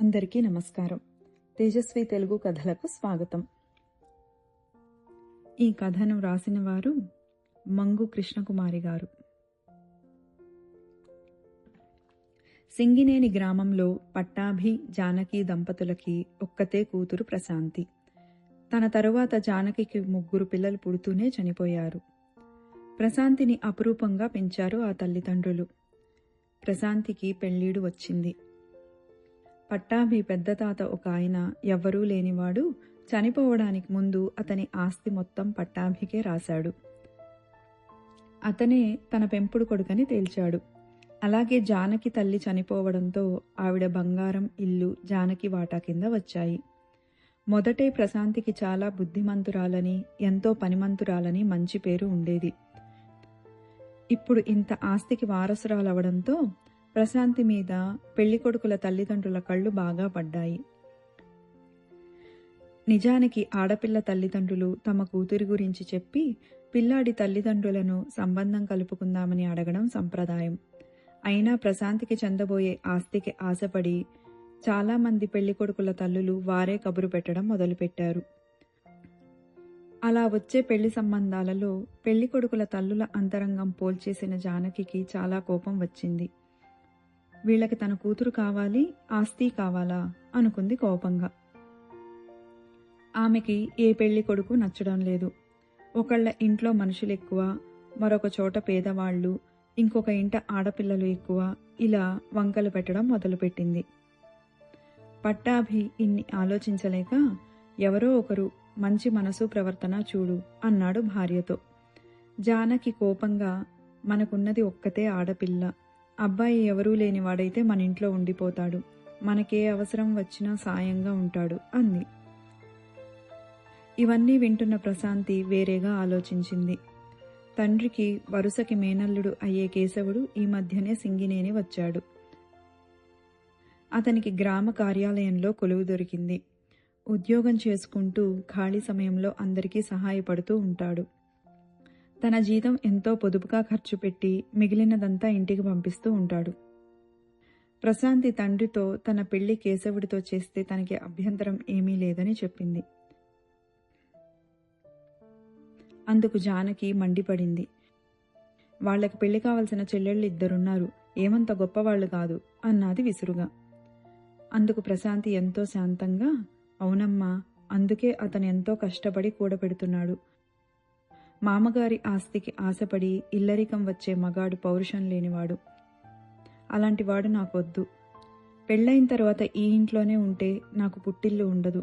అందరికీ నమస్కారం. తేజస్వి తెలుగు కథలకు స్వాగతం. ఈ కథను రాసిన వారు మంగు కృష్ణకుమారి గారు. సింగినేని గ్రామంలో పట్టాభి, జానకి దంపతులకి ఒక్కతే కూతురు ప్రశాంతి. తన తరువాత జానకికి 3 పిల్లలు పుడుతూనే చనిపోయారు. ప్రశాంతిని అపురూపంగా పెంచారు ఆ తల్లిదండ్రులు. ప్రశాంతికి పెళ్ళీడు వచ్చింది. పట్టాభి పెద్ద తాత ఒక ఆయన, ఎవ్వరూ లేనివాడు, చనిపోవడానికి ముందు అతని ఆస్తి మొత్తం పట్టాభికే రాశాడు. అతనే తన పెంపుడు కొడుకని తేల్చాడు. అలాగే జానకి తల్లి చనిపోవడంతో ఆవిడ బంగారం, ఇల్లు జానకి వాటా కింద వచ్చాయి. మొదటే ప్రశాంతికి చాలా బుద్ధిమంతురాలని, ఎంతో పనిమంతురాలని మంచి పేరు ఉండేది. ఇప్పుడు ఇంత ఆస్తికి వారసురాలవడంతో ప్రశాంతి మీద పెళ్లికొడుకుల తల్లిదండ్రుల కళ్ళు బాగా పడ్డాయి. నిజానికి ఆడపిల్ల తల్లిదండ్రులు తమ కూతురి గురించి చెప్పి పిల్లాడి తల్లిదండ్రులను సంబంధం కలుపుకుందామని అడగడం సంప్రదాయం. అయినా ప్రశాంతికి చెందబోయే ఆస్తికి ఆశపడి చాలామంది పెళ్లికొడుకుల తల్లులు వారే కబురు పెట్టడం మొదలుపెట్టారు. అలా వచ్చే పెళ్లి సంబంధాలలో పెళ్లికొడుకుల తల్లుల అంతరంగం పోల్చేసిన జానకికి చాలా కోపం వచ్చింది. వీళ్ళకి తన కూతురు కావాలి, ఆస్తి కావాలా అనుకుంది కోపంగా. ఆమెకి ఏ పెళ్లి కొడుకు నచ్చడం లేదు. ఒకళ్ళ ఇంట్లో మనుషులు ఎక్కువ, మరొక చోట పేదవాళ్లు, ఇంకొక ఇంట ఆడపిల్లలు ఎక్కువ, ఇలా వంకలు పెట్టడం మొదలుపెట్టింది. పట్టాభి ఇన్ని ఆలోచించలేక, ఎవరో ఒకరు మంచి మనసు ప్రవర్తన చూడు అన్నాడు భార్యతో. జానకి కోపంగా, మనకున్నది ఒక్కతే ఆడపిల్ల, అబ్బాయి ఎవరూ లేనివాడైతే మన ఇంట్లో ఉండిపోతాడు, మనకే అవసరం వచ్చినా సాయంగా ఉంటాడు అంది. ఇవన్నీ వింటున్న ప్రశాంతి వేరేగా ఆలోచించింది. తండ్రికి వరుసకి మేనల్లుడు అయ్యే కేశవుడు ఈ మధ్యనే సింగినేని వచ్చాడు. అతనికి గ్రామ కార్యాలయంలో కొలువు దొరికింది. ఉద్యోగం చేసుకుంటూ ఖాళీ సమయంలో అందరికీ సహాయపడుతూ ఉంటాడు. తన జీతం ఎంతో పొదుపుగా ఖర్చు పెట్టి మిగిలినదంతా ఇంటికి పంపిస్తూ ఉంటాడు. ప్రశాంతి తండ్రితో తన పెళ్లి కేశవుడితో చేస్తే తనకి అభ్యంతరం ఏమీ లేదని చెప్పింది. అందుకు జానకి మండిపడింది. వాళ్లకు పెళ్లి కావలసిన చెల్లెళ్ళు 2 ఏమంత గొప్పవాళ్లు కాదు అన్నది విసురుగా. అందుకు ప్రశాంతి ఎంతో శాంతంగా, అవునమ్మా, అందుకే అతను ఎంతో కష్టపడి కూడబెడుతున్నాడు. మామగారి ఆస్తికి ఆశపడి ఇల్లరికం వచ్చే మగాడు పౌరుషం లేనివాడు. అలాంటివాడు నాకొద్దు. పెళ్ళైన తర్వాత ఈ ఇంట్లోనే ఉంటే నాకు పుట్టిల్లు ఉండదు.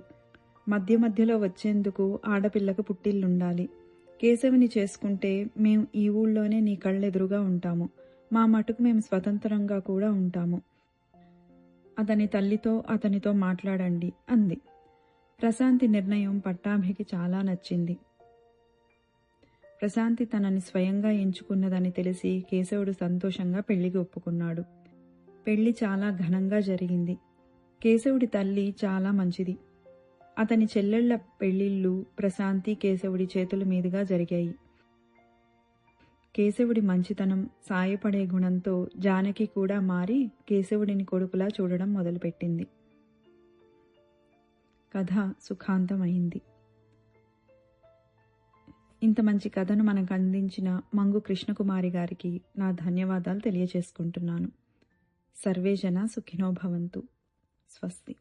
మధ్య మధ్యలో వచ్చేందుకు ఆడపిల్లకు పుట్టిల్లుండాలి. కేశవుని చేసుకుంటే మేం ఈ ఊళ్ళోనే నీ కళ్ళెదురుగా ఉంటాము. మా మటుకు మేము స్వతంత్రంగా కూడా ఉంటాము. అతని తల్లితో అతనితో మాట్లాడండి అంది. ప్రశాంతి నిర్ణయం పట్టాభికి చాలా నచ్చింది. ప్రశాంతి తనని స్వయంగా ఎంచుకున్నదని తెలిసి కేశవుడు సంతోషంగా పెళ్లికి ఒప్పుకున్నాడు. పెళ్లి చాలా ఘనంగా జరిగింది. కేశవుడి తల్లి చాలా మంచిది. అతని చెల్లెళ్ల పెళ్లిళ్ళు ప్రశాంతి, కేశవుడి చేతుల మీదుగా జరిగాయి. కేశవుడి మంచితనం, సాయపడే గుణంతో జానకి కూడా మారి కేశవుడిని కొడుకులా చూడడం మొదలుపెట్టింది. కథ సుఖాంతమైంది. ఇంత మంచి కథను మనకు అందించిన మంగు కృష్ణకుమారి గారికి నా ధన్యవాదాలు తెలియజేసుకుంటున్నాను. సర్వే జన సుఖినో భవంతు. స్వస్తి.